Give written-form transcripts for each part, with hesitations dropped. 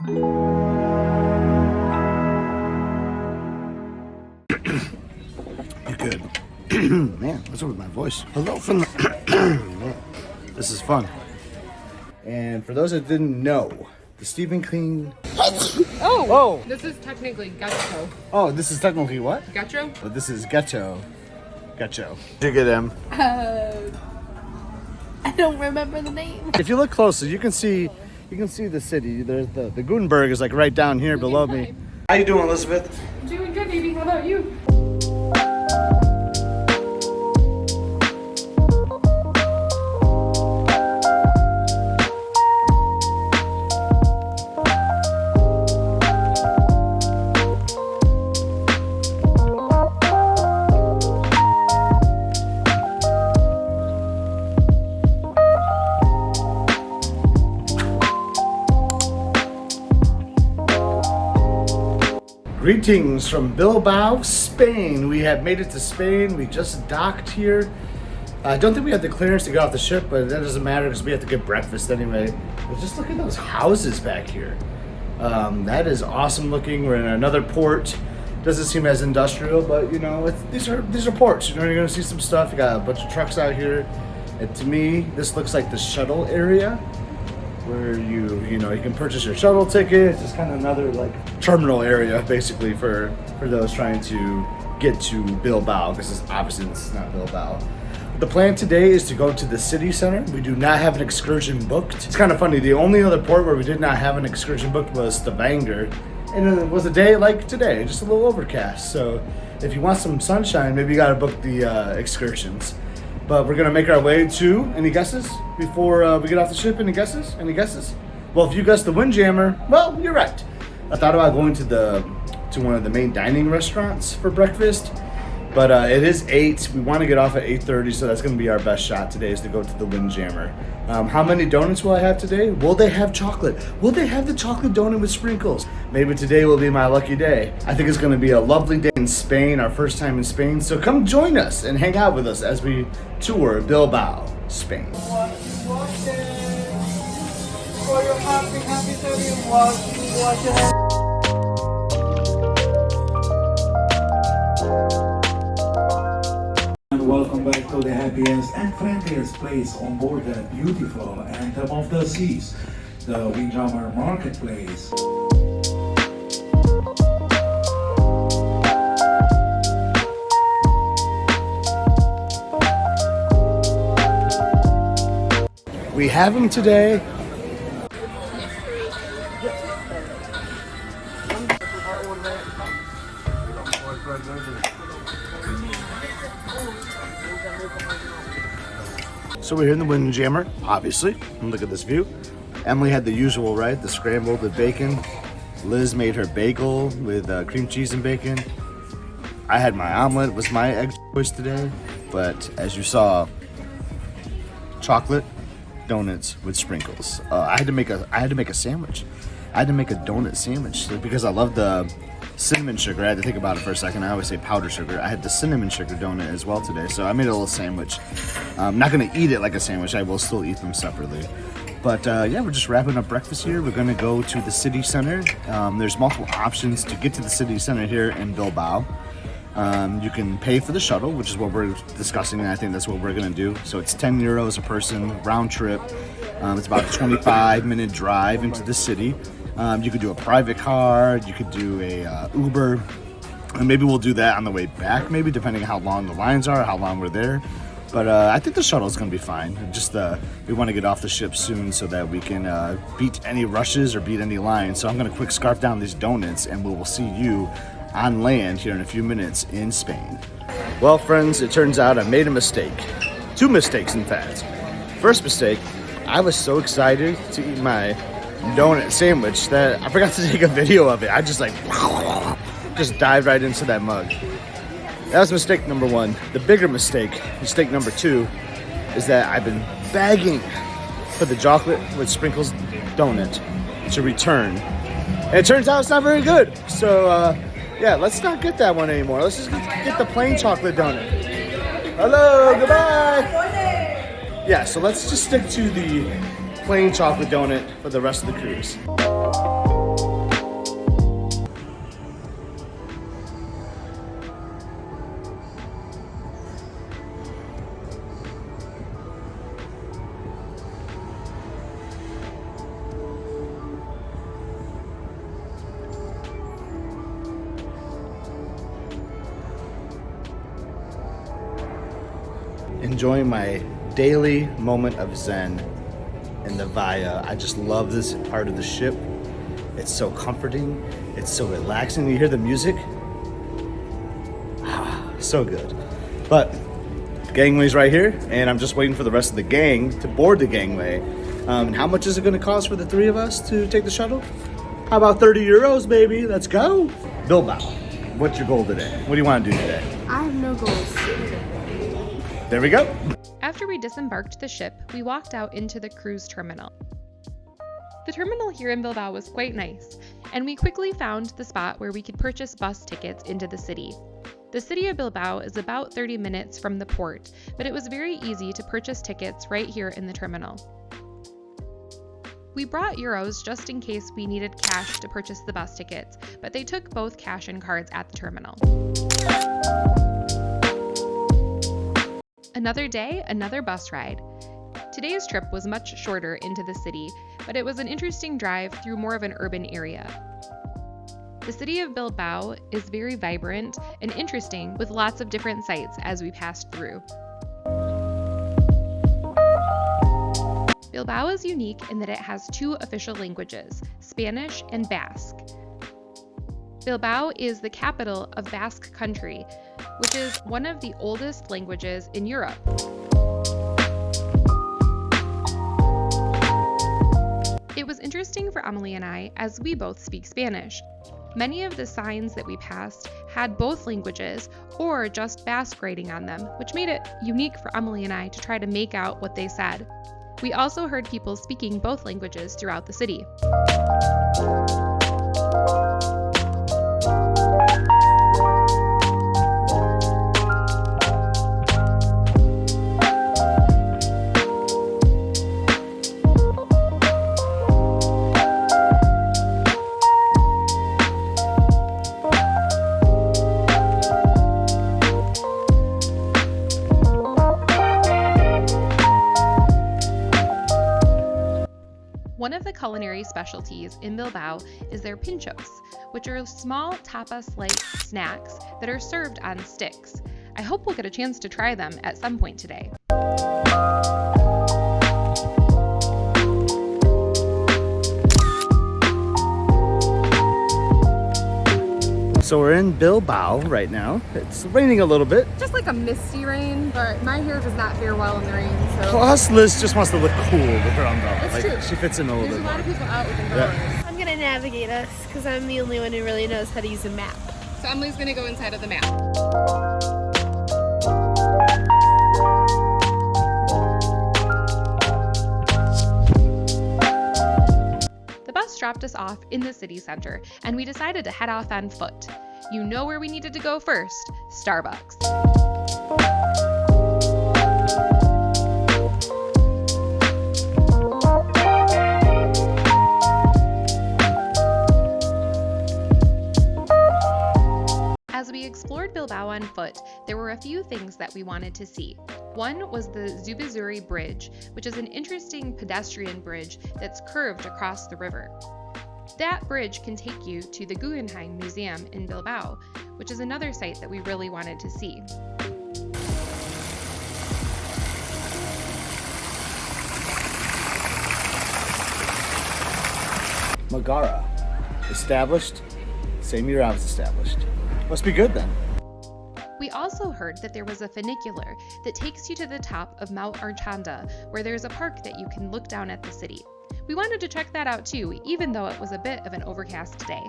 You're good. Man, what's up with my voice? Hello from the... Man, this is fun. And for those that didn't know, the Stephen King... Oh! This is technically Ghetto. Oh, this is technically what? Ghetto? But this is Ghetto. Ghetto. Did you get him? I don't remember the name. If you look closer, you can see the city. There's the Gutenberg is like right down here below me. How you doing, Elizabeth? I'm doing good, baby. How about you? Greetings from Bilbao, Spain. We have made it to Spain. We just docked here. I don't think we had the clearance to get off the ship, but that doesn't matter because we have to get breakfast anyway. But just look at those houses back here. That is awesome looking. We're in another port. Doesn't seem as industrial, but you know, these are ports. You know, you're gonna see some stuff. You got a bunch of trucks out here. And to me, this looks like the shuttle area, where you can purchase your shuttle ticket. It's just kind of another like terminal area basically for those trying to get to Bilbao, because obviously this is not Bilbao. The plan today is to go to the city center. We do not have an excursion booked. It's kind of funny, the only other port where we did not have an excursion booked was Stavanger, and it was a day like today, just a little overcast. So if you want some sunshine, maybe you got to book the excursions. But we're gonna make our way to, any guesses before we get off the ship? Any guesses? Any guesses? Well, if you guessed the Windjammer, well, you're right. I thought about going to one of the main dining restaurants for breakfast, but it is 8. We want to get off at 8:30, so that's gonna be our best shot today, is to go to the Windjammer. How many donuts will I have today? Will they have chocolate? Will they have the chocolate donut with sprinkles? Maybe today will be my lucky day. I think it's gonna be a lovely day in Spain, our first time in Spain. So come join us and hang out with us as we tour Bilbao, Spain. Welcome back to the happiest and friendliest place on board the beautiful Anthem of the Seas, the Windjammer Marketplace. We have them today. So we're here in the Windjammer, obviously. And look at this view. Emily had the usual, right? The scrambled with bacon. Liz made her bagel with cream cheese and bacon. I had my omelet, was my egg choice today. But as you saw, chocolate donuts with sprinkles. I had to make a sandwich. I had to make a donut sandwich because I love the cinnamon sugar. I had to think about it for a second. I always say powdered sugar. I had the cinnamon sugar donut as well today, so I made a little sandwich. I'm not gonna eat it like a sandwich. I will still eat them separately. But yeah, we're just wrapping up breakfast here. We're gonna go to the city center. There's multiple options to get to the city center here in Bilbao. You can pay for the shuttle, which is what we're discussing, and I think that's what we're gonna do. So it's 10 euros a person, round trip. It's about a 25-minute drive into the city. You could do a private car, you could do a Uber, and maybe we'll do that on the way back, maybe depending on how long the lines are, how long we're there. But I think the shuttle is going to be fine. Just we want to get off the ship soon so that we can beat any rushes or beat any lines. So I'm going to quick scarf down these donuts, and we will see you on land here in a few minutes in Spain. Well, friends, it turns out I made a mistake. 2 mistakes, in fact. First mistake, I was so excited to eat my donut sandwich that I forgot to take a video of it. I just dived right into that mug. That was mistake number 1. The bigger mistake number 2, is that I've been begging for the chocolate with sprinkles donut to return. And it turns out it's not very good. So yeah, let's not get that one anymore. Let's just get the plain chocolate donut. Hello, goodbye. Yeah, so let's just stick to the plain chocolate donut for the rest of the cruise. enjoying my daily moment of zen in the via. I just love this part of the ship. It's so comforting. It's so relaxing. You hear the music? So good. But the gangway's right here, and I'm just waiting for the rest of the gang to board the gangway. And how much is it going to cost for the three of us to take the shuttle? How about 30 euros, baby? Let's go. Bilbao, what's your goal today? What do you want to do today? I have no goals. There we go. After we disembarked the ship, we walked out into the cruise terminal. The terminal here in Bilbao was quite nice, and we quickly found the spot where we could purchase bus tickets into the city. The city of Bilbao is about 30 minutes from the port, but it was very easy to purchase tickets right here in the terminal. We brought euros just in case we needed cash to purchase the bus tickets, but they took both cash and cards at the terminal. Another day, another bus ride. Today's trip was much shorter into the city, but it was an interesting drive through more of an urban area. The city of Bilbao is very vibrant and interesting with lots of different sights as we passed through. Bilbao is unique in that it has two official languages, Spanish and Basque. Bilbao is the capital of Basque Country, which is one of the oldest languages in Europe. It was interesting for Emily and I as we both speak Spanish. Many of the signs that we passed had both languages or just Basque writing on them, which made it unique for Emily and I to try to make out what they said. We also heard people speaking both languages throughout the city. One of the culinary specialties in Bilbao is their pintxos, which are small tapas-like snacks that are served on sticks. I hope we'll get a chance to try them at some point today. So we're in Bilbao right now. It's raining a little bit. Just like a misty rain, but my hair does not fare well in the rain, so... Plus, Liz just wants to look cool with her umbrella. That's true. She fits in a little There's bit a lot more. of people out with umbrellas. Yeah. I'm gonna navigate us because I'm the only one who really knows how to use a map. So Emily's gonna go inside of the map. The bus dropped us off in the city center, and we decided to head off on foot. You know where we needed to go first: Starbucks. As we explored Bilbao on foot, there were a few things that we wanted to see. One was the Zubizuri Bridge, which is an interesting pedestrian bridge that's curved across the river. That bridge can take you to the Guggenheim Museum in Bilbao, which is another site that we really wanted to see. Megara, established, same year I was established. Must be good then. We also heard that there was a funicular that takes you to the top of Mount Artxanda, where there's a park that you can look down at the city. We wanted to check that out too, even though it was a bit of an overcast day.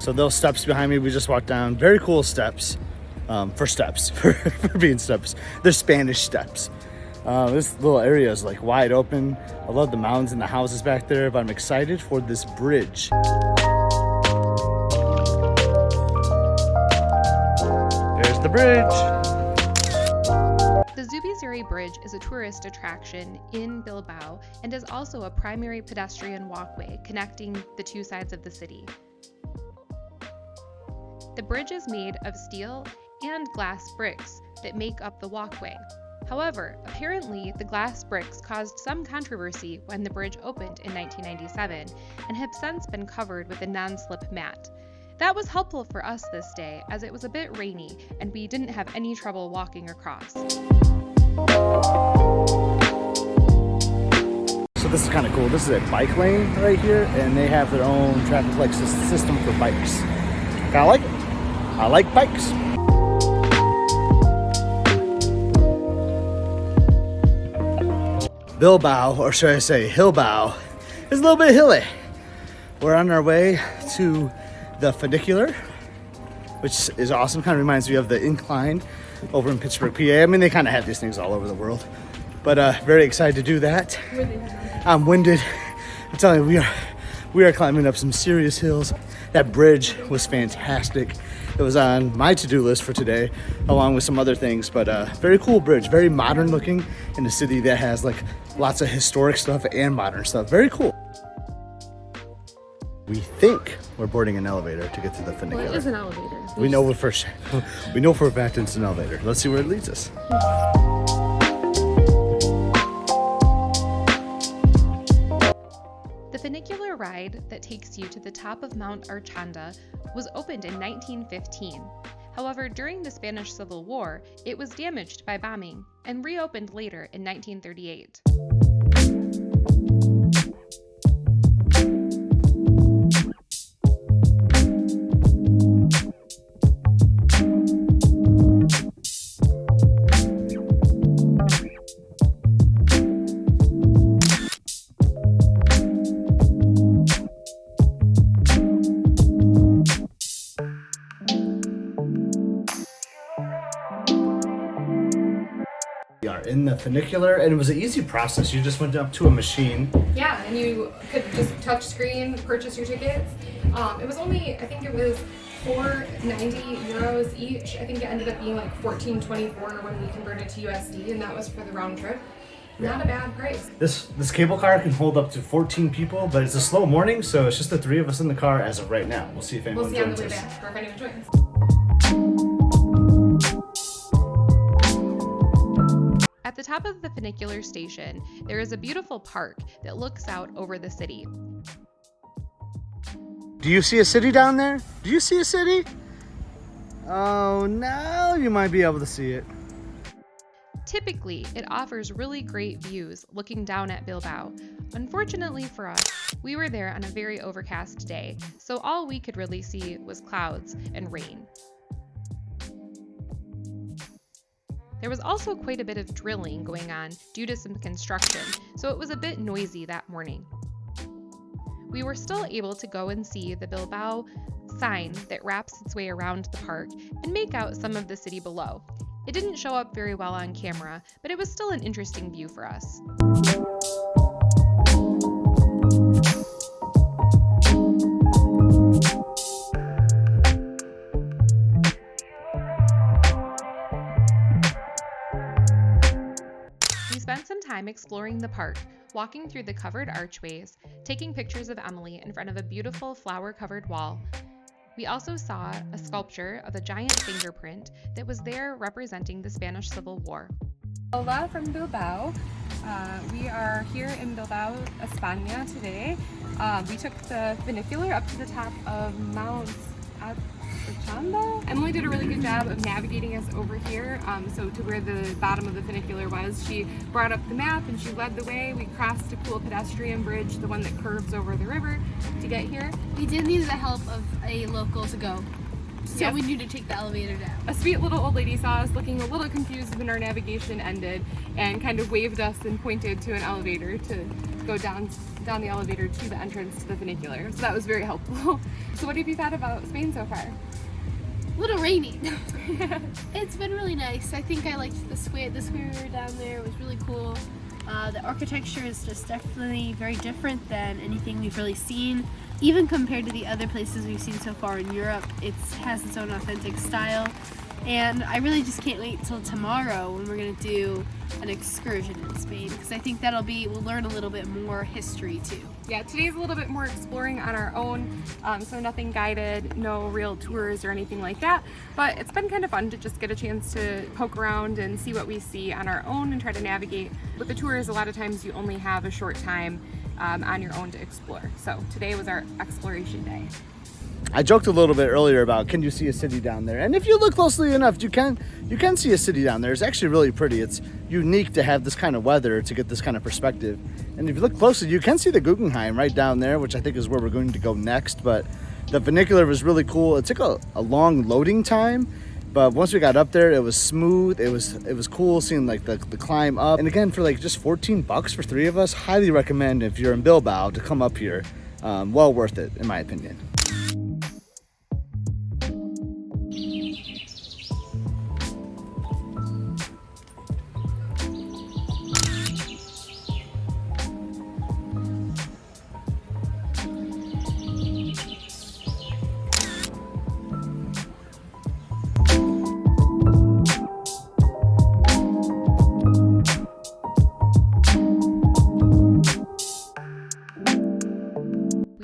So those steps behind me, we just walked down. Very cool steps, for being steps. They're Spanish steps. This little area is like wide open. I love the mountains and the houses back there, but I'm excited for this bridge. There's the bridge. The Zubizuri Bridge is a tourist attraction in Bilbao and is also a primary pedestrian walkway connecting the two sides of the city. The bridge is made of steel and glass bricks that make up the walkway. However, apparently the glass bricks caused some controversy when the bridge opened in 1997 and have since been covered with a non-slip mat. That was helpful for us this day as it was a bit rainy and we didn't have any trouble walking across. So this is kind of cool. This is a bike lane right here, and they have their own traffic light system for bikes. I like it. I like bikes. Bilbao, or should I say Hillbao, is a little bit hilly. We're on our way to the Funicular, which is awesome. Kind of reminds me of the incline over in Pittsburgh, PA. I mean, they kind of have these things all over the world, but very excited to do that. I'm winded. I'm telling you, we are climbing up some serious hills. That bridge was fantastic. It was on my to-do list for today, along with some other things, but very cool bridge, very modern looking in a city that has like lots of historic stuff and modern stuff. Very cool. We think we're boarding an elevator to get to the Funicular. Well, it is an elevator. We know for a fact it's an elevator. Let's see where it leads us. The funicular ride that takes you to the top of Mount Artxanda was opened in 1915. However, during the Spanish Civil War, it was damaged by bombing and reopened later in 1938. We are in the Funicular, and it was an easy process. You just went up to a machine. Yeah, and you could just touch screen, purchase your tickets. It was only, I think it was €4.90 each. I think it ended up being like $14.24 when we converted to USD, and that was for the round trip. Not a bad price. This cable car can hold up to 14 people, but it's a slow morning, so it's just the three of us in the car as of right now. We'll see if anyone We'll see on joins the way us. back, or if anyone joins. At the top of the funicular station, there is a beautiful park that looks out over the city. Do you see a city down there? Do you see a city? Oh, now you might be able to see it. Typically, it offers really great views looking down at Bilbao. Unfortunately for us, we were there on a very overcast day, so all we could really see was clouds and rain. There was also quite a bit of drilling going on due to some construction, so it was a bit noisy that morning. We were still able to go and see the Bilbao sign that wraps its way around the park and make out some of the city below. It didn't show up very well on camera, but it was still an interesting view for us. We spent some time exploring the park, walking through the covered archways, taking pictures of Emily in front of a beautiful flower-covered wall. We also saw a sculpture of a giant fingerprint that was there representing the Spanish Civil War. Hola from Bilbao. We are here in Bilbao, España today. We took the funicular up to the top of Mount Artxanda. Emily did a really good job of navigating us over here, so to where the bottom of the funicular was. She brought up the map and she led the way. We crossed a cool pedestrian bridge, the one that curves over the river, to get here. We did need the help of a local to go, so Yes. we knew to take the elevator down. A sweet little old lady saw us looking a little confused when our navigation ended and kind of waved us and pointed to an elevator to go down the elevator to the entrance to the funicular. So that was very helpful. So what have you thought about Spain so far? A little rainy. It's been really nice. I think I liked the square we were down there. It was really cool. The architecture is just definitely very different than anything we've really seen. Even compared to the other places we've seen so far in Europe, it has its own authentic style. And I really just can't wait till tomorrow when we're going to do an excursion in Spain, because I think we'll learn a little bit more history too. Yeah, today's a little bit more exploring on our own, so nothing guided, no real tours or anything like that, but it's been kind of fun to just get a chance to poke around and see what we see on our own and try to navigate. With the tours, a lot of times you only have a short time on your own to explore, so today was our exploration day. I joked a little bit earlier about, can you see a city down there? And if you look closely enough, you can see a city down there. It's actually really pretty. It's unique to have this kind of weather to get this kind of perspective. And if you look closely, you can see the Guggenheim right down there, which I think is where we're going to go next. But the funicular was really cool. It took a long loading time, but once we got up there, it was smooth. It was cool seeing like the climb up. And again, for like just $14 for 3 of us, highly recommend if you're in Bilbao to come up here. Well worth it, in my opinion.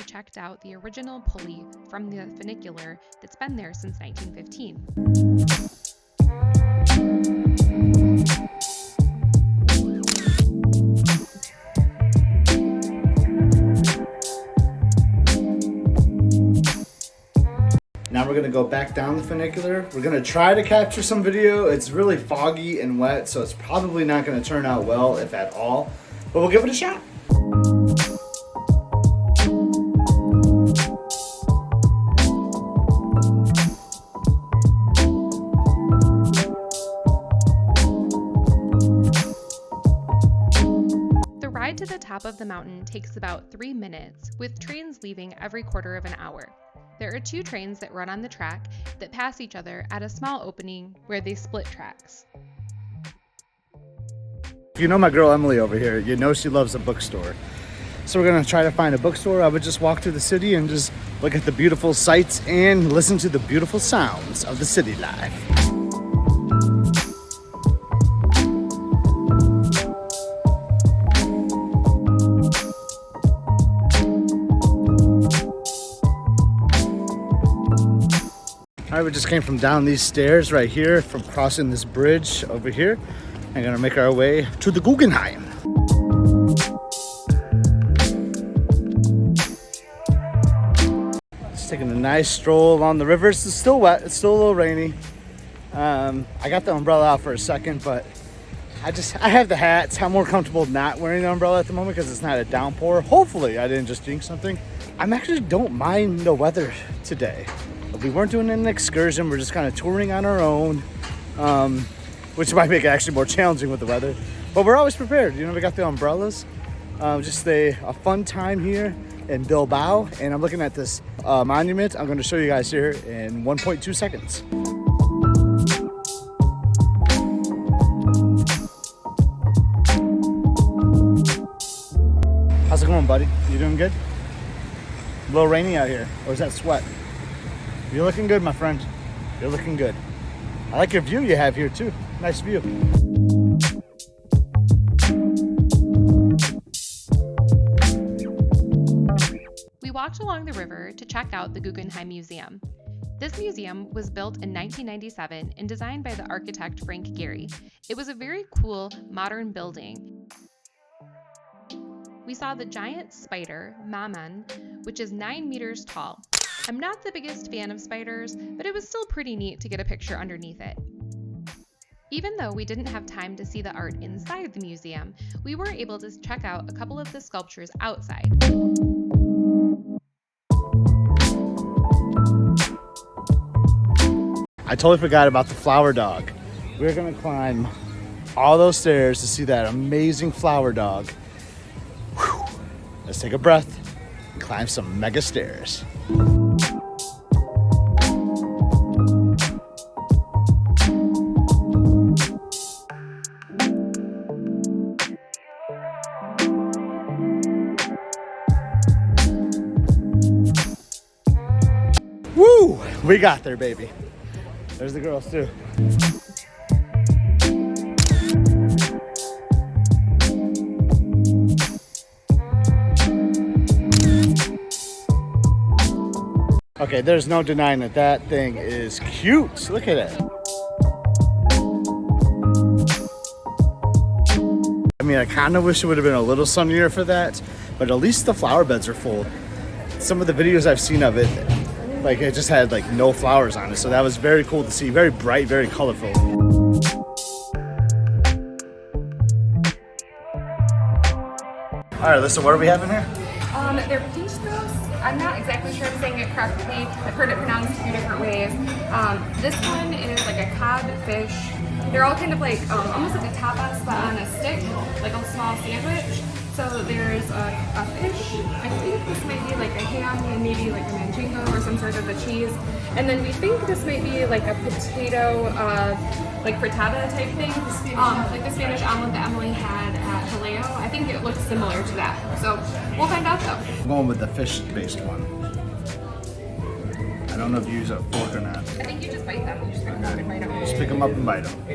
Checked out the original pulley from the funicular that's been there since 1915. Now we're gonna go back down the funicular. We're gonna try to capture some video. It's really foggy and wet, so it's probably not gonna turn out well, if at all, but we'll give it a shot. The ride to the top of the mountain takes about 3 minutes, with trains leaving every quarter of an hour. There are 2 trains that run on the track that pass each other at a small opening where they split tracks. If you know my girl Emily over here, you know she loves a bookstore. So we're gonna try to find a bookstore. I would just walk through the city and just look at the beautiful sights and listen to the beautiful sounds of the city life. All right, we just came from down these stairs right here, from crossing this bridge over here. I'm gonna make our way to the Guggenheim. Just taking a nice stroll along the river. It's still wet, it's still a little rainy. I got the umbrella out for a second, but I have the hats. I'm more comfortable not wearing the umbrella at the moment because it's not a downpour. Hopefully I didn't just jinx something. I actually don't mind the weather today. We weren't doing an excursion, we're just kind of touring on our own, which might make it actually more challenging with the weather. But we're always prepared, you know, we got the umbrellas. Just a fun time here in Bilbao, and I'm looking at this monument. I'm going to show you guys here in 1.2 seconds. How's it going, buddy? You doing good? A little rainy out here, or is that sweat? You're looking good, my friend. You're looking good. I like your view you have here too. Nice view. We walked along the river to check out the Guggenheim Museum. This museum was built in 1997 and designed by the architect Frank Gehry. It was a very cool, modern building. We saw the giant spider, Maman, which is 9 meters tall. I'm not the biggest fan of spiders, but it was still pretty neat to get a picture underneath it. Even though we didn't have time to see the art inside the museum, we were able to check out a couple of the sculptures outside. I totally forgot about the flower dog. We're gonna climb all those stairs to see that amazing flower dog. Whew. Let's take a breath and climb some mega stairs. Woo! We got there, baby. There's the girls too. Okay, there's no denying that that thing is cute. Look at it. I mean, I kind of wish it would have been a little sunnier for that, but at least the flower beds are full. Some of the videos I've seen of it, like it just had like no flowers on it, so that was very cool to see. Very bright, very colorful. All right, listen, what are we having here? They're pintxos. I'm not exactly sure I'm saying it correctly. I've heard it pronounced a few different ways. This one is like a cod fish. They're all kind of like almost like a tapas, but on a stick, like a small sandwich. So there's a fish. I think this might be like a ham and maybe like a manchego or some sort of a cheese. And then we think this might be like a potato, like frittata type thing. Like the Spanish omelet that Emily had at Tello. I think it looks similar to that. So we'll find out though. I'm going with the fish-based one. I don't know if you use a fork or not. I think you just bite them. You just pick them up and bite them. Just pick them up and bite them.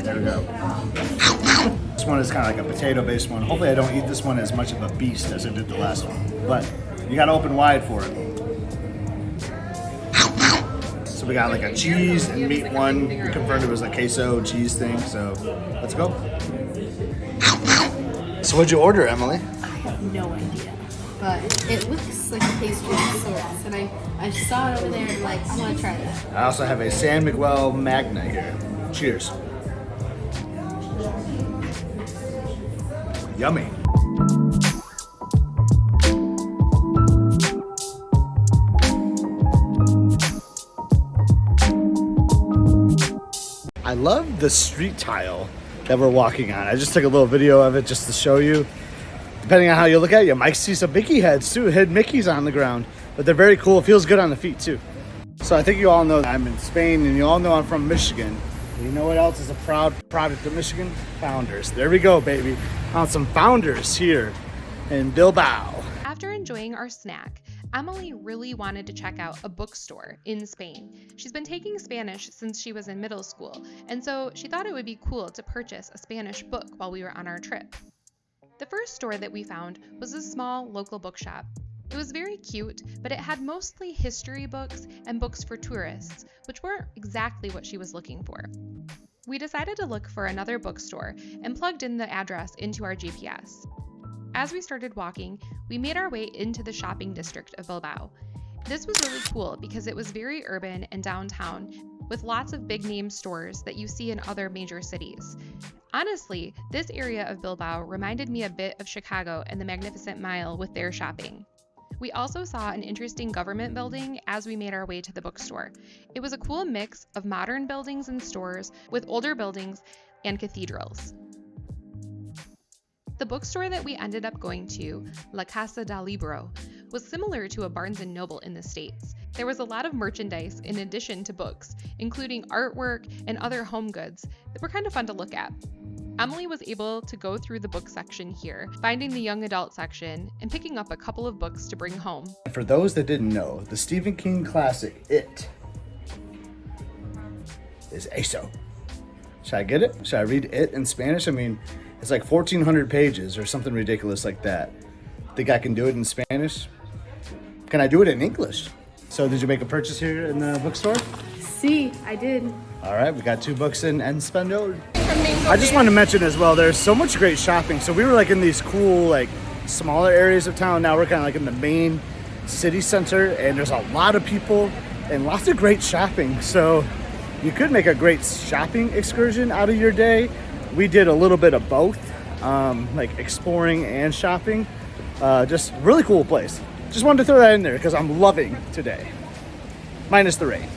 There we go. This one is kind of like a potato-based one. Hopefully I don't eat this one as much of a beast as I did the last one. But you gotta open wide for it. So we got like a cheese and meat one. We confirmed it was a queso cheese thing, so let's go. So what'd you order, Emily? I have no idea, but it looks like a pastry of sorts, and I saw it over there and like, I want to try that. I also have a San Miguel Magna here. Cheers. Yummy. I love the street tile that we're walking on. I just took a little video of it just to show you. Depending on how you look at it, you might see some Mickey heads too, hidden Mickeys on the ground. But they're very cool. It feels good on the feet too. So I think you all know that I'm in Spain, and you all know I'm from Michigan. You know what else is a proud product of Michigan? Founders. There we go, baby. Found some Founders here in Bilbao. After enjoying our snack, Emily really wanted to check out a bookstore in Spain. She's been taking Spanish since she was in middle school, and so she thought it would be cool to purchase a Spanish book while we were on our trip. The first store that we found was a small local bookshop. It was very cute, but it had mostly history books and books for tourists, which weren't exactly what she was looking for. We decided to look for another bookstore and plugged in the address into our GPS. As we started walking, we made our way into the shopping district of Bilbao. This was really cool because it was very urban and downtown, with lots of big name stores that you see in other major cities. Honestly, this area of Bilbao reminded me a bit of Chicago and the Magnificent Mile with their shopping. We also saw an interesting government building as we made our way to the bookstore. It was a cool mix of modern buildings and stores with older buildings and cathedrals. The bookstore that we ended up going to, La Casa del Libro, was similar to a Barnes & Noble in the States. There was a lot of merchandise in addition to books, including artwork and other home goods that were kind of fun to look at. Emily was able to go through the book section here, finding the young adult section, and picking up a couple of books to bring home. For those that didn't know, the Stephen King classic, It, is eso. Should I get it? Should I read It in Spanish? I mean, it's like 1,400 pages or something ridiculous like that. Think I can do it in Spanish? Can I do it in English? So did you make a purchase here in the bookstore? See, I did. All right, we got 2 books in Español. I just want to mention as well, there's so much great shopping. So we were like in these cool, like smaller areas of town. Now we're kind of like in the main city center, and there's a lot of people and lots of great shopping. So you could make a great shopping excursion out of your day. We did a little bit of both, like exploring and shopping. Just really cool place. Just wanted to throw that in there because I'm loving today, minus the rain.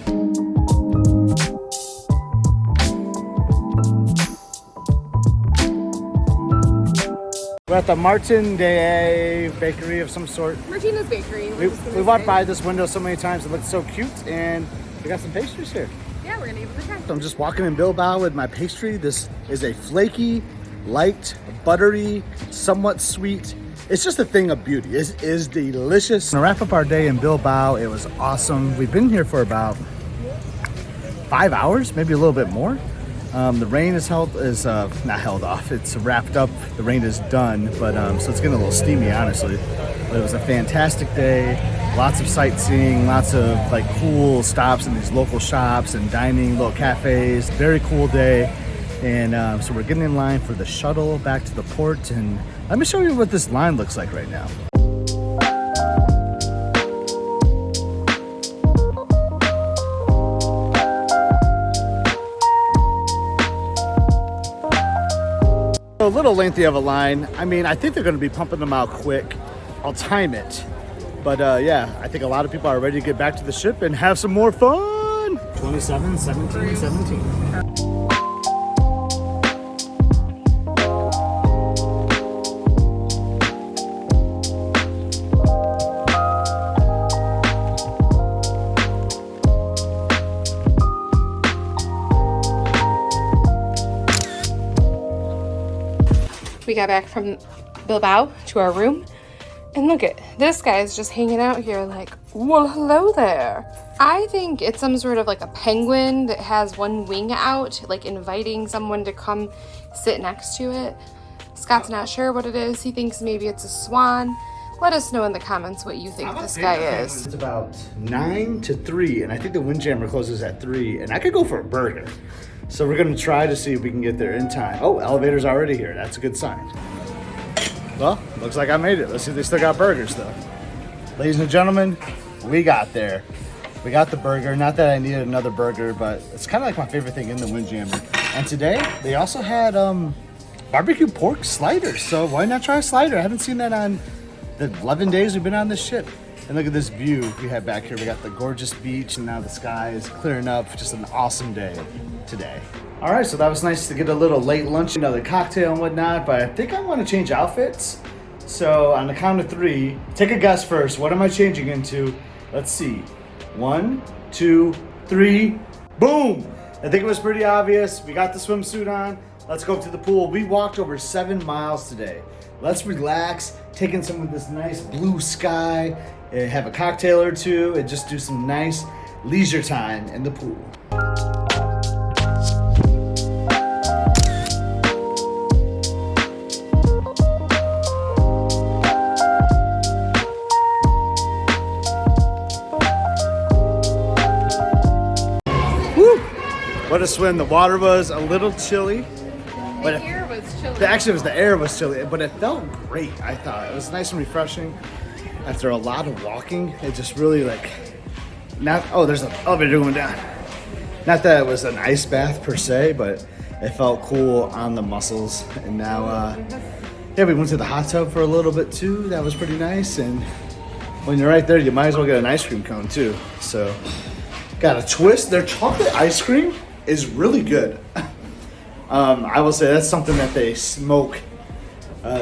We're at the Martin de bakery of some sort. Martina's Bakery. We walked by this window so many times. It looked so cute, and we got some pastries here. Yeah, we're gonna give it a try. I'm just walking in Bilbao with my pastry. This is a flaky, light, buttery, somewhat sweet. It's just a thing of beauty. It is delicious. To wrap up our day in Bilbao, it was awesome. We've been here for about 5 hours, maybe a little bit more. The rain is not held off. It's wrapped up. The rain is done, but so it's getting a little steamy, honestly. But it was a fantastic day. Lots of sightseeing, lots of like cool stops in these local shops and dining, little cafes. Very cool day. And so we're getting in line for the shuttle back to the port. And let me show you what this line looks like right now. A little lengthy of a line. I mean, I think they're going to be pumping them out quick. I'll time it. But yeah, I think a lot of people are ready to get back to the ship and have some more fun. 27, 17, 17. We got back from Bilbao to our room, and look at this guy's just hanging out here like, well, hello there. I think it's some sort of like a penguin that has one wing out, like inviting someone to come sit next to it. Scott's not sure what it is. He thinks maybe it's a swan. Let us know in the comments what you think this guy is. It's about 9 to 3, and I think the Windjammer closes at 3, and I could go for a burger. So we're gonna try to see if we can get there in time. Oh, elevator's already here. That's a good sign. Well, looks like I made it. Let's see if they still got burgers though. Ladies and gentlemen, we got there. We got the burger. Not that I needed another burger, but it's kind of like my favorite thing in the Windjammer. And today, they also had barbecue pork sliders. So why not try a slider? I haven't seen that on the 11 days we've been on this ship. And look at this view we have back here. We got the gorgeous beach, and now the sky is clearing up. Just an awesome day today. All right, so that was nice to get a little late lunch, another cocktail and whatnot, but I think I want to change outfits. So on the count of 3, take a guess first. What am I changing into? Let's see. 1, 2, 3, boom! I think it was pretty obvious. We got the swimsuit on. Let's go up to the pool. We walked over 7 miles today. Let's relax, take in some of this nice blue sky, have a cocktail or two, and just do some nice leisure time in the pool. Woo! What a swim. The water was a little chilly. But The air was chilly. Actually, the air was chilly, but it felt great, I thought. It was nice and refreshing. After a lot of walking, it just really there's an elevator going down. Not that it was an ice bath per se, but it felt cool on the muscles. And now, yeah, we went to the hot tub for a little bit too. That was pretty nice. And when you're right there, you might as well get an ice cream cone too. So, got a twist. Their chocolate ice cream is really good. I will say that's something that they smoke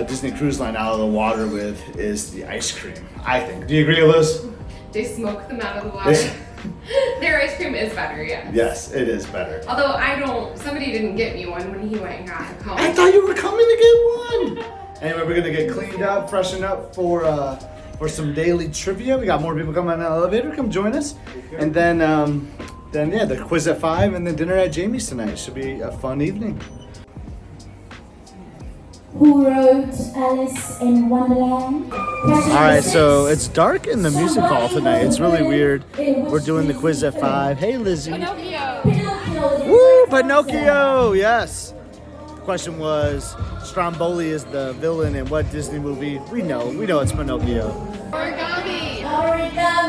Disney Cruise Line out of the water with, is the ice cream, I think. Do you agree, Liz? They smoke them out of the water. Their ice cream is better, yeah. Yes, it is better. Although somebody didn't get me one when he went and got the cone. I thought you were coming to get one. Anyway, we're gonna get cleaned up, freshen up for some daily trivia. We got more people coming on the elevator. Come join us. And then yeah, the quiz at 5 and then dinner at Jamie's tonight. Should be a fun evening. Who wrote Alice in Wonderland? Alright, so it's dark in the music hall tonight. It's really weird. We're doing the quiz at 5. Hey, Lizzie. Woo, Pinocchio! Yes. The question was, Stromboli is the villain in what Disney movie? We know it's Pinocchio.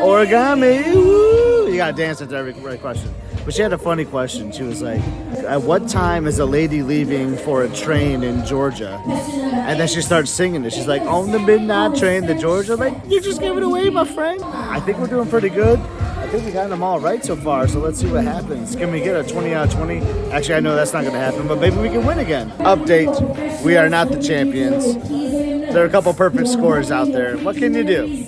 Origami! Woo! You gotta dance into every right question. But she had a funny question. She was like, at what time is a lady leaving for a train in Georgia? And then she starts singing it. She's like, on the midnight train to Georgia. I'm like, you just gave it away, my friend. I think we're doing pretty good. I think we got them all right so far, so let's see what happens. Can we get a 20 out of 20? Actually, I know that's not gonna happen, but maybe we can win again. Update, we are not the champions. There are a couple perfect scores out there. What can you do?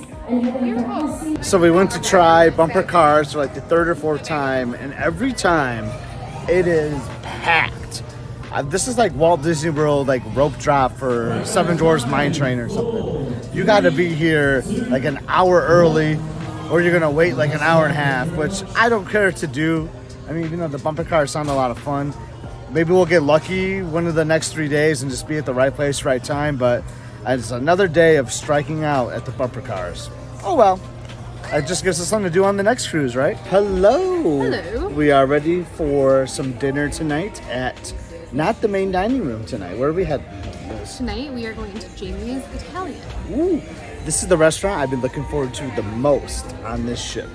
So we went to try bumper cars for like the 3rd or 4th time, and every time it is packed. This is like Walt Disney World, like rope drop for Seven Dwarfs Mine Train or something. You got to be here like an hour early, or you're gonna wait like an hour and a half, which I don't care to do. I mean, even though the bumper cars sound a lot of fun, maybe we'll get lucky one of the next 3 days and just be at the right place, right time. But it's another day of striking out at the bumper cars. Oh well, it just gives us something to do on the next cruise, right? Hello. Hello. We are ready for some dinner tonight at not the main dining room tonight. Where are we heading? Tonight we are going to Jamie's Italian. Ooh, this is the restaurant I've been looking forward to the most on this ship.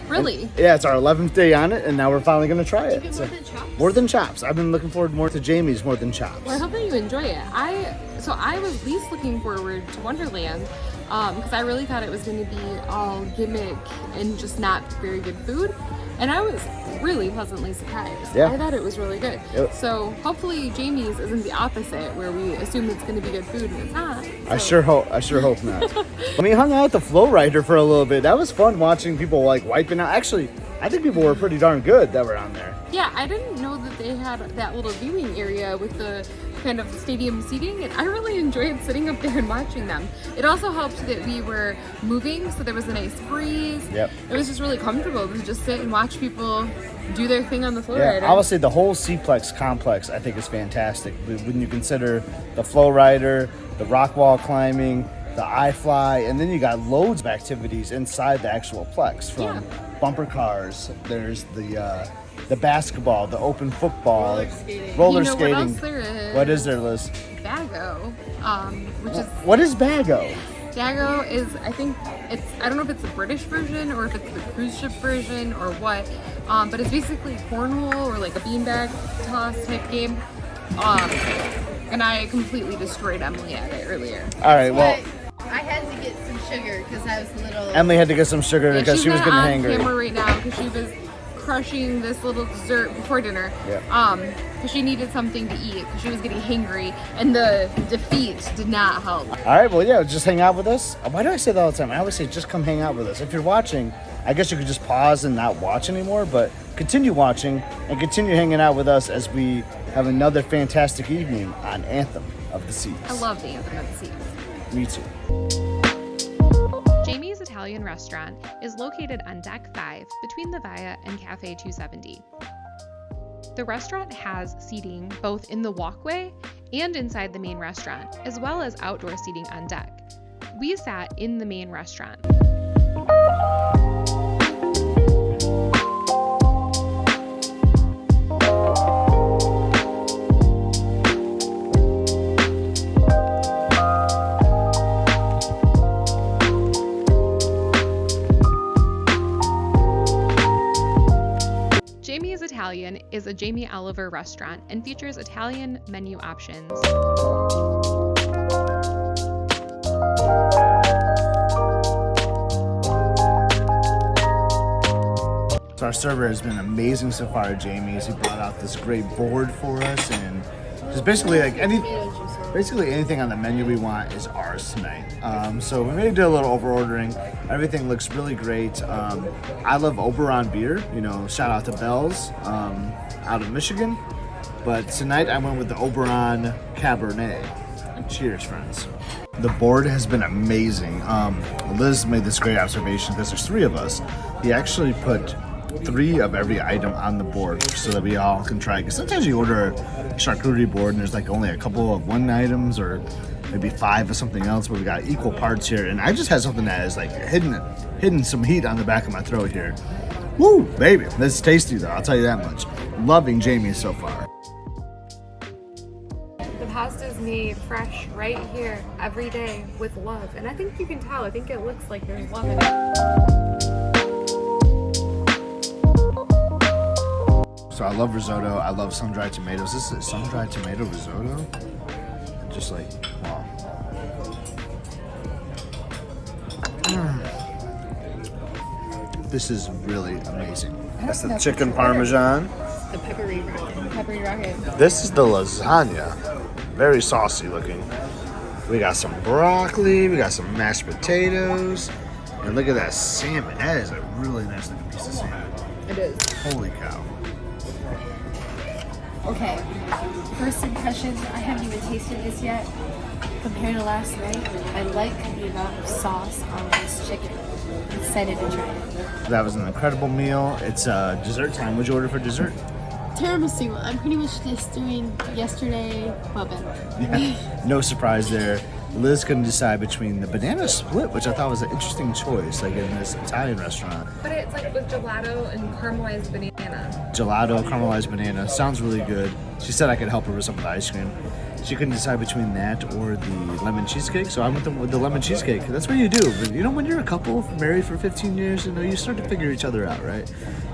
Really? Yeah, it's our 11th day on it, and now we're finally going to try it. Even more than chops? More than chops. I've been looking forward more to Jamie's more than chops. Well, I hope that you enjoy it. I was least looking forward to Wonderland because I really thought it was going to be all gimmick and just not very good food. And I was really pleasantly surprised. Yeah. I thought it was really good. Yep. So hopefully Jamie's isn't the opposite, where we assume it's going to be good food and it's not. I sure hope not. We hung out at the Flow Rider for a little bit. That was fun watching people like wiping out. Actually, I think people were pretty darn good that were on there. Yeah, I didn't know that they had that little viewing area with the kind of stadium seating, and I really enjoyed sitting up there and watching them. It also helped that we were moving, so there was a nice breeze. Yep. It was just really comfortable to just sit and watch people do their thing on the floor. Yeah, I would say the whole Seaplex complex I think is fantastic. When you consider the Flow Rider, the rock wall climbing, the iFly, and then you got loads of activities inside the actual plex from bumper cars. There's the basketball, the open football, roller skating. What else there is? What is there, Liz? Bago, which is What is Bago? Bago is, I don't know if it's the British version or if it's the cruise ship version or what, but it's basically cornhole or like a beanbag toss type game. And I completely destroyed Emily at it earlier. All right, well, I had to get some sugar because I was a little. Emily had to get some sugar because she was getting hangry. She's not on camera right now because she was crushing this little dessert before dinner. Yeah. Because she needed something to eat because she was getting hangry, and the defeat did not help. All right, well, yeah, just hang out with us. Why do I say that all the time? I always say just come hang out with us. If you're watching, I guess you could just pause and not watch anymore, but continue watching and continue hanging out with us as we have another fantastic evening on Anthem of the Seas. I love the Anthem of the Seas. Me too. Jamie's Italian restaurant is located on Deck 5 between the Via and Cafe 270. The restaurant has seating both in the walkway and inside the main restaurant, as well as outdoor seating on deck. We sat in the main restaurant. Jamie's Italian is a Jamie Oliver restaurant and features Italian menu options. So our server has been amazing so far at Jamie's. He brought out this great board for us, and just basically like anything on the menu we want is ours tonight. So we maybe did a little over ordering. Everything looks really great. I love Oberon beer. You know, shout out to Bell's out of Michigan. But tonight I went with the Oberon Cabernet. Cheers, friends. The board has been amazing. Liz made this great observation because there's 3 of us. He actually put 3 of every item on the board so that we all can try. Because sometimes you order a charcuterie board and there's like only a couple of one items or maybe 5 of something else, but we got equal parts here. And I just had something that is like hidden some heat on the back of my throat here. Woo, baby. This is tasty though, I'll tell you that much. Loving Jamie so far. The pasta's made fresh right here every day with love, and I think you can tell. I think it looks like there's love in it. So I love risotto. I love sun-dried tomatoes. This is sun-dried tomato risotto. Just like, wow. This is really amazing. That's the chicken parmesan. The peppery rocket. Peppery rocket. This is the lasagna. Very saucy looking. We got some broccoli. We got some mashed potatoes. And look at that salmon. That is a really nice looking piece of salmon. It is. Holy cow. Okay. First impressions. I haven't even tasted this yet. compared to last night. I like the amount of sauce on this chicken. I'm excited to try it. That was an incredible meal. It's dessert time. What'd you order for dessert? Tiramisu. I'm pretty much just doing yesterday, but better. Yeah, no surprise there. Liz couldn't decide between the banana split, which I thought was an interesting choice, like in this Italian restaurant. But it's like with gelato and caramelized banana. Gelato, caramelized banana, sounds really good. She said I could help her with some of the ice cream. She couldn't decide between that or the lemon cheesecake, so I went with the lemon cheesecake. That's what you do. But you know, when you're a couple married for 15 years, you know, you start to figure each other out, right?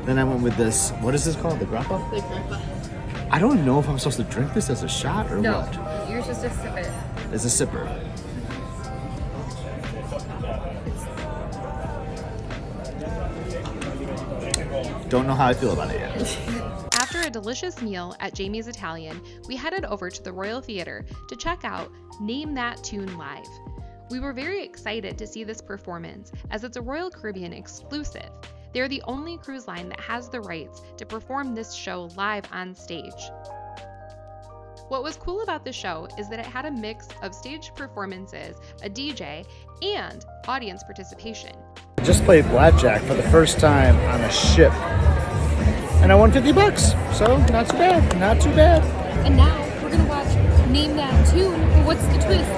Then I went with this, what is this called? The grappa? The grappa. I don't know if I'm supposed to drink this as a shot or what. No, you're just to sip it. It's a sipper. Don't know how I feel about it yet. After a delicious meal at Jamie's Italian, we headed over to the Royal Theatre to check out Name That Tune Live. We were very excited to see this performance as it's a Royal Caribbean exclusive. They're the only cruise line that has the rights to perform this show live on stage. What was cool about the show is that it had a mix of stage performances, a DJ, and audience participation. I just played blackjack for the first time on a ship, and I won $50, so not too bad, not too bad. And now we're gonna watch Name That Tune, but what's the twist?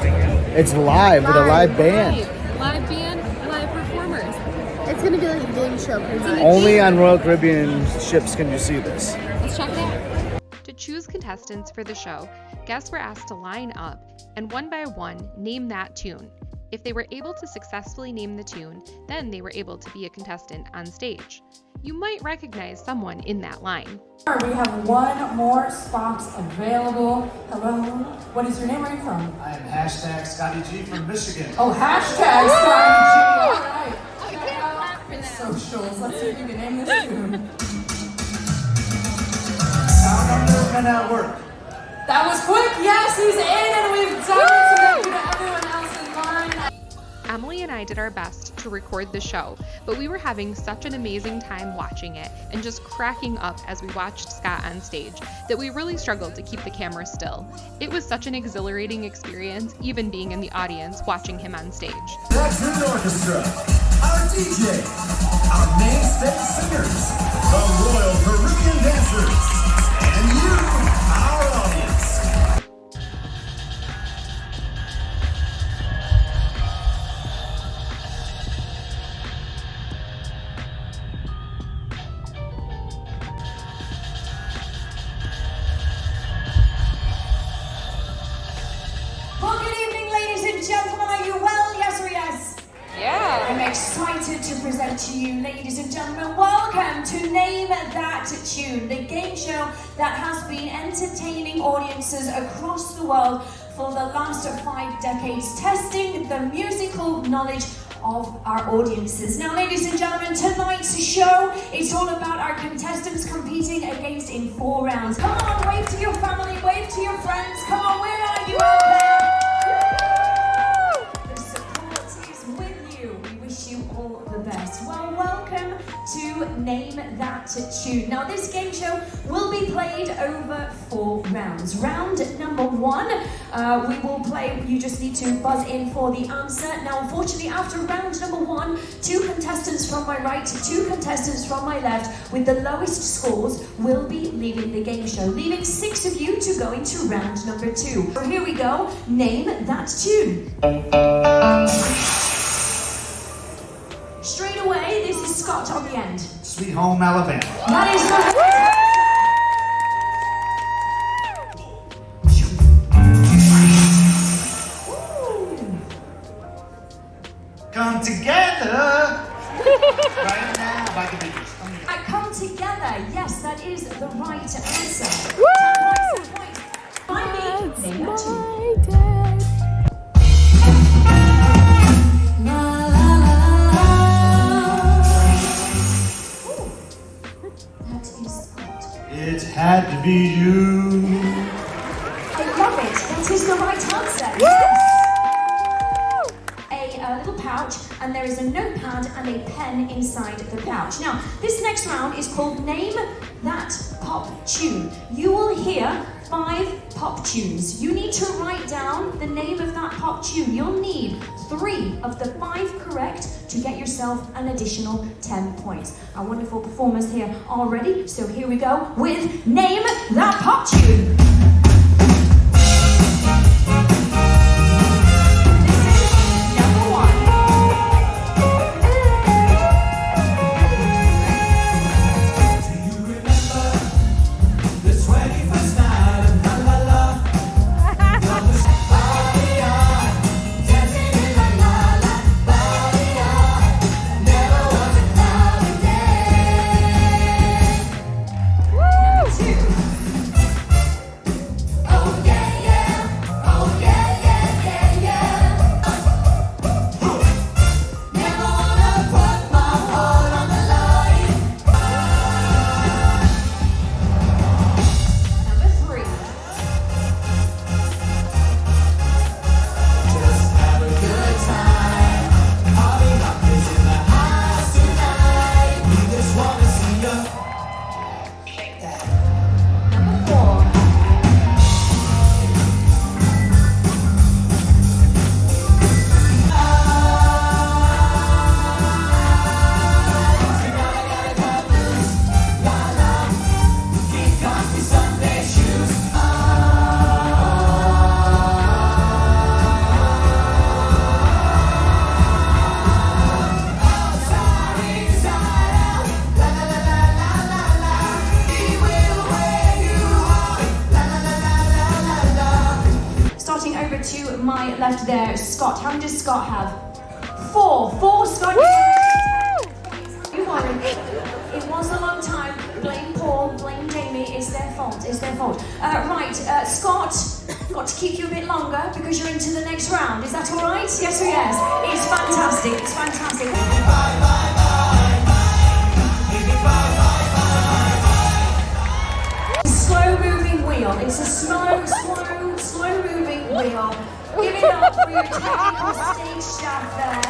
It's live with a live band. Live band, live performers. It's gonna be like a game show pretty much. Only on Royal Caribbean ships can you see this. Let's check it out. To choose contestants for the show, guests were asked to line up and one by one name that tune. If they were able to successfully name the tune, then they were able to be a contestant on stage. You might recognize someone in that line. We have one more spot available. Hello, what is your name? Where are you from? I am hashtag Scotty G from Michigan. Oh, hashtag Scotty G. All right. Check out your socials. Let's see if you can name this tune. Sound number and at work. That was quick. Yes, he's in, and we've done it. So thank you to everyone else in line. Emily and I did our best to record the show, but we were having such an amazing time watching it and just cracking up as we watched Scott on stage that we really struggled to keep the camera still. It was such an exhilarating experience, even being in the audience watching him on stage. That's the orchestra, our DJ, our main stage singers, the Royal Caribbean dancers, and you, our audience. Well, good evening, ladies and gentlemen. Are you well? Yes or yes? Yeah. I'm excited to present to you, ladies and gentlemen, welcome to Name That Tune, the game show that has been entertaining audiences across the world for the last 5 decades, testing the musical knowledge of our audiences. Now, ladies and gentlemen, tonight's show is all about our contestants competing against in 4 rounds. Come on, wave to your family, wave to your friends. Come on, where are you out there? The support is with you. We wish you all the best. Well, welcome to Name That Tune. Now, this game show will be played over 4 rounds. Round number 1, we will play, you just need to buzz in for the answer. Now, unfortunately, after round number 1, 2 contestants from my right, 2 contestants from my left, with the lowest scores will be leaving the game show, leaving 6 of you to go into round number 2. So here we go, Name That Tune. Straight away, this is Scott on the end. Sweet Home Alabama. That is the Come together. Right now, by the Beatles. Come together. Yes, that is the right answer. That's Name that tune. my dad. La, la, la. Ooh. That is Scott. It had to be you. I love it. That is the right answer. Yes. A little pouch, and there is a notepad and a pen inside the pouch. Now, this next round is called Name That Pop Tune. You will hear 5 pop tunes. You need to write down the name of that pop tune. You'll need 3 of the 5 correct to get yourself an additional 10 points. Our wonderful performers here are ready, so here we go with Name That Pop Tune. To my left there, Scott. How many does Scott have? 4. 4, Scott. You worry. It was a long time. Blame Paul, blame Jamie. It's their fault. It's their fault. Right, Scott, got to keep you a bit longer because you're into the next round. Is that all right? Yes or yes? It's fantastic. It's fantastic. Slow-moving wheel. It's a slow-moving wheel. Give it up for your technical stage staff there.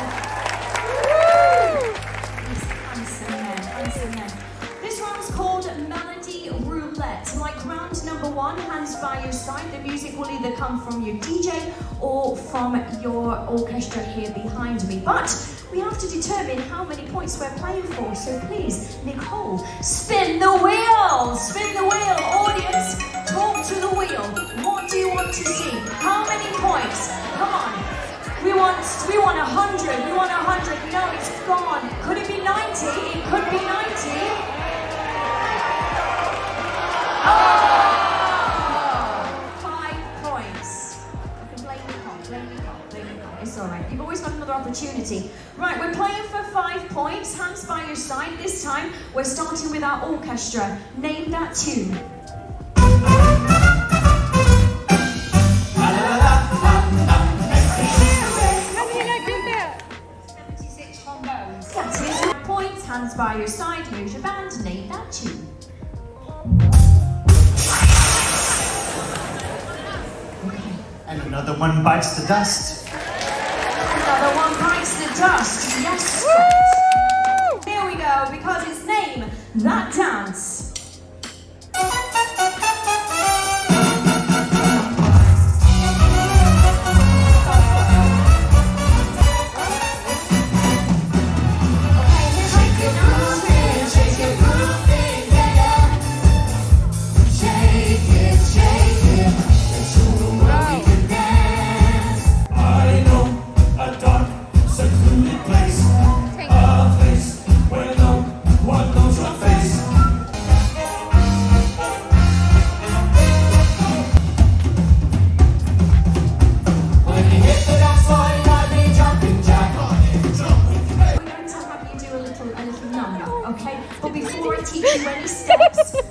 These handsome men. This round's called Melody Roulette. Like round number 1, hands by your side. The music will either come from your DJ or from your orchestra here behind me. But we have to determine how many points we're playing for. So please, Nicole, spin the wheel! Spin the wheel! Audience, talk to the wheel. What do you want to see? How many points? Come on. We want 100. We want 100. No, it's gone. Could it be 90? It could be 90. Oh! 5 points. I can blame Nicole. It's all right. You've always got another opportunity. Right, we're playing for 5 points. Hands by your side. This time, we're starting with our orchestra. Name that tune. Hands by your side, here's your band, name that tune. Okay. And another one bites the dust. Another one bites the dust, yes. Here we go, because it's Name That Dance.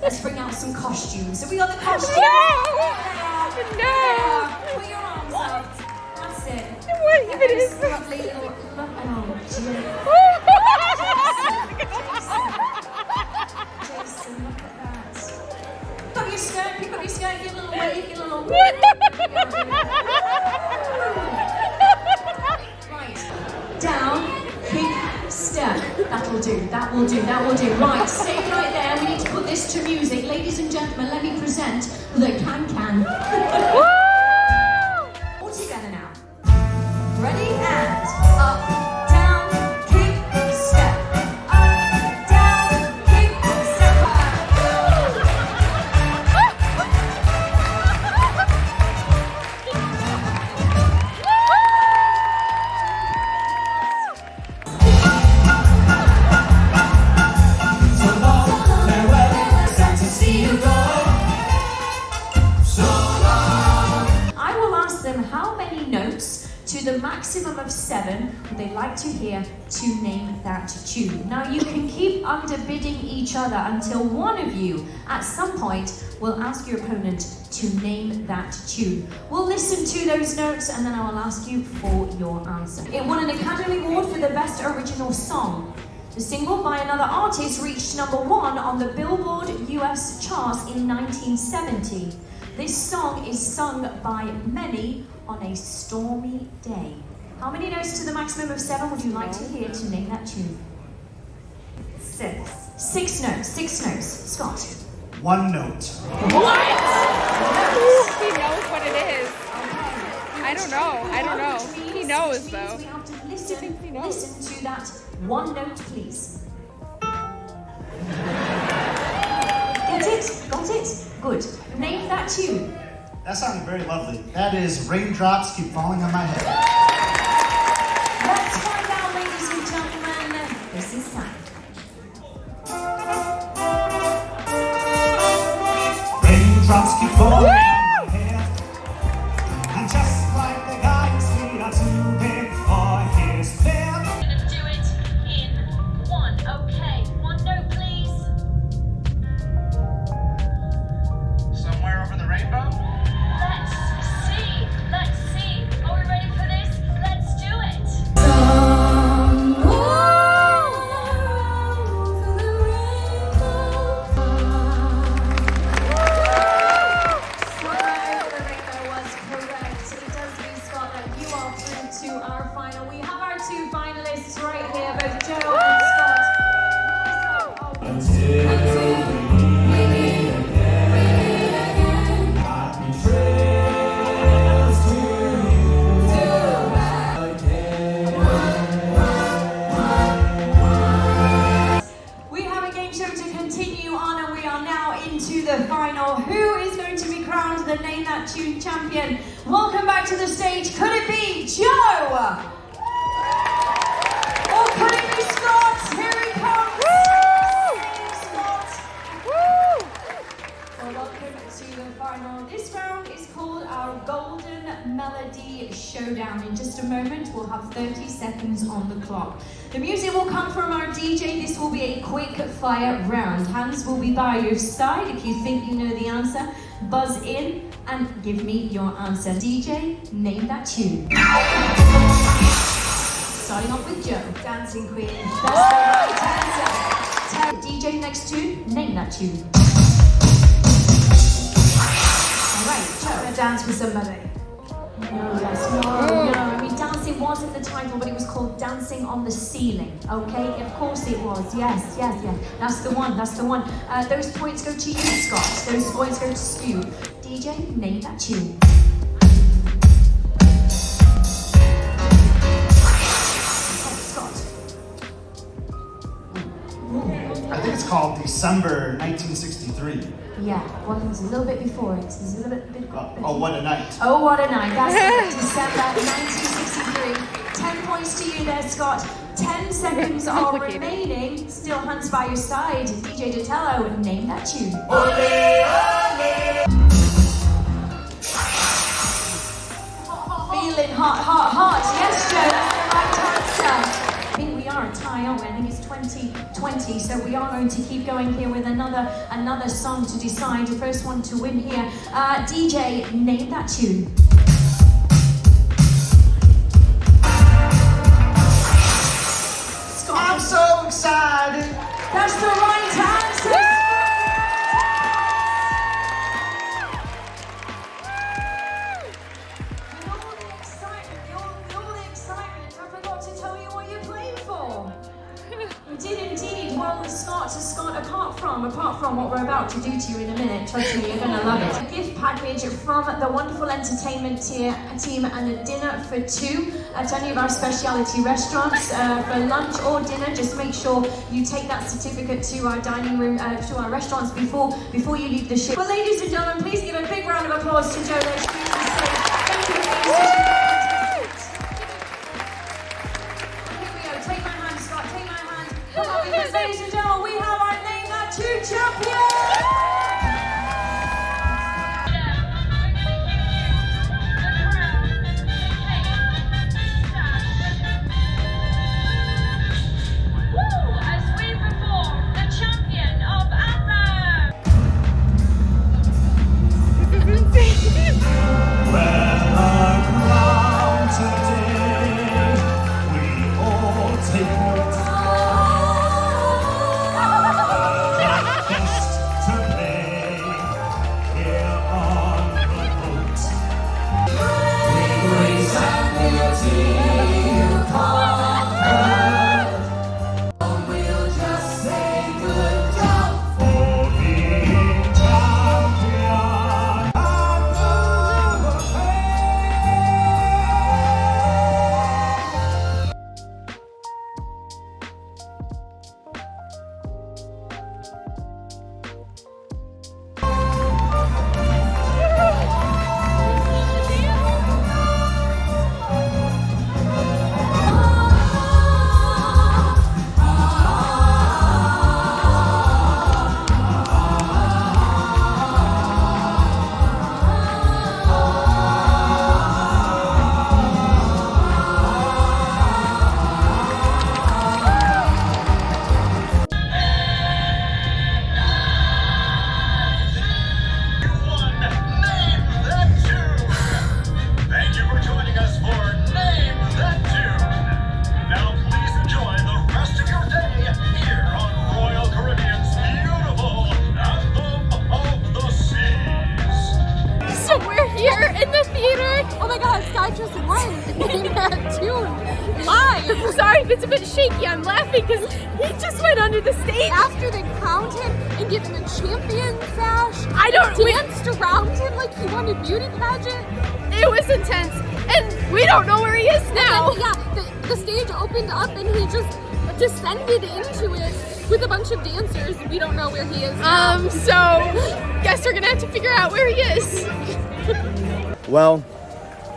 Let's bring out some costumes. Have we got the costumes? No! Put your arms up. That's it. What even is this? Lovely little look. Oh, Jason, look at that. Pick up your skirt, give a little wave, give a little wave. Right. Down, kick, step. That'll do. Right, stay right there. We need to put this to music. Ladies and gentlemen, let me present The can. All together now. Ready and up, down, kick, step. Up, down, kick, step. I will ask them how many notes to the maximum of 7 would they like to hear to name that tune. Now you can keep underbidding each other until one of you at some point will ask your opponent to name that tune. We'll listen to those notes and then I will ask you for your answer. It won an Academy Award for the Best Original Song. The single by another artist reached #1 on the Billboard US charts in 1970. This song is sung by many on a stormy day. How many notes to the maximum of 7 would you like to hear to name that tune? 6. 6 notes, 6 notes. Scott. 1 note. What? He knows what it is. I don't know. He knows though. We have to listen to that 1 note, please. Get it? Got it? Good. Name that tune. That sounded very lovely. That is Raindrops Keep Falling on My Head. Let's find out, ladies and gentlemen. This is time. Raindrops keep falling on my head, and just like the guy whose feet are too big for his bed. Gonna do it in 1. Okay, 1 note, please. Somewhere over the rainbow? Let's see. Are we ready for this? Let's do it. We have a game show to continue on, and we are now into the final. Who is going to be crowned the Name That Tune champion? Welcome back to the stage. Could it be Joe? Or could it be Scott? Here he comes. Scott. Well, welcome to the final. This round is called our Golden Melody Showdown. In just a moment, we'll have 30 seconds on the clock. The music will come from our DJ. This will be a quick fire round. Hands will be by your side. If you think you know the answer, buzz in and give me your answer. DJ, name that tune. Starting off with Joe. Dancing Queen. That's the right answer. Tello. DJ next tune, name that tune. Alright, Joe. Dance with somebody. No, yes, no. I mean, dancing was in the title, but it was called Dancing on the Ceiling. Okay, of course it was. Yes. That's the one. Those points go to you, Scott. Those points go to you. DJ, name that tune. Scott. I think it's called December 1963. Yeah, well, it was a little bit before it. It was a little bit. Oh, what a night. Oh, what a night. That's it. December 1963. 10 points to you there, Scott. 10 seconds are remaining. Still hands by your side. DJ Tello, name that tune. Feeling hot. Yes, Joe, that's the right answer. I think we are a tie, aren't we? I think it's 20-20, so we are going to keep going here with another song to decide. The first one to win here. DJ, name that tune. Scott. I'm so excited. That's the right answer. With all the excitement, I forgot to tell you what you're playing for. You did indeed. Well, Scott apart from what we're about to do to you in a minute, trust me, you're gonna love it. A gift package from the wonderful entertainment team and a dinner for two at any of our specialty restaurants for lunch or dinner. Just make sure you take that certificate to our dining room, to our restaurants before you leave the ship. Well, ladies and gentlemen, please give a big round of applause to Joe. Thank you. Here we go. Take my hand, Scott. Take my hand. Come on, because ladies and gentlemen, we have our Name That Tune champion. Sorry if it's a bit shaky, I'm laughing because he just went under the stage. After they crowned him and gave him a champion sash, danced around him like he won a beauty pageant. It was intense, and we don't know where he is now. Then, the stage opened up and he just descended into it with a bunch of dancers. We don't know where he is now. So guess we're gonna have to figure out where he is. Well,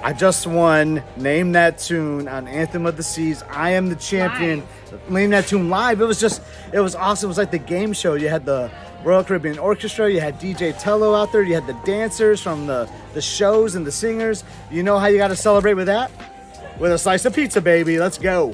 I just won Name That Tune on Anthem of the Seas. I am the champion. Name That Tune live. It was awesome. It was like the game show. You had the Royal Caribbean Orchestra, you had DJ Tello out there, you had the dancers from the shows and the singers. You know how you gotta celebrate with that? With a slice of pizza, baby. Let's go.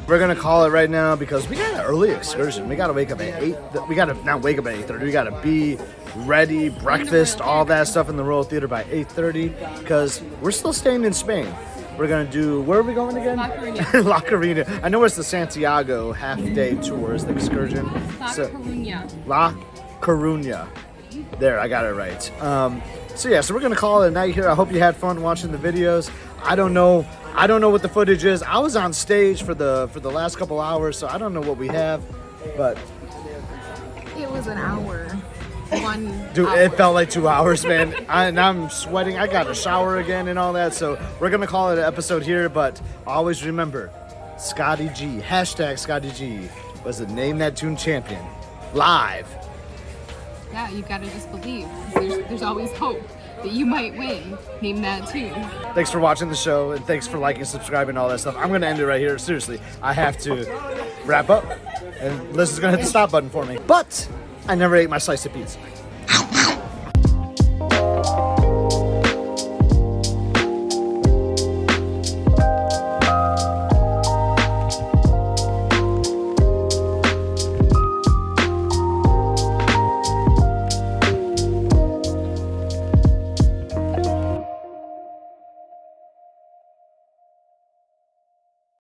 We're gonna call it right now because we got an early excursion. We gotta wake up at 8. We gotta not wake up at 8:30. We gotta be ready, breakfast, all that stuff in the Royal Theater by 8:30 because we're still staying in Spain. We're gonna do, where are we going again? La Coruña. La Coruña. I know it's the Santiago half-day tour is the excursion. La Coruña. La Coruña. There, I got it right. So we're gonna call it a night here. I hope you had fun watching the videos. I don't know what the footage is. I was on stage for the last couple hours, so I don't know what we have, but It was an hour. Dude, it felt like 2 hours, man. And I'm sweating. I got a shower again and all that, so we're gonna call it an episode here, but always remember, Scotty G, hashtag Scotty G, was the Name That Tune champion. Live. Yeah, you gotta just believe. There's always hope that you might win. Name That Tune. Thanks for watching the show, and thanks for liking, subscribing, all that stuff. I'm gonna end it right here. Seriously, I have to wrap up, and Liz is gonna hit the stop button for me. But I never ate my slice of pizza.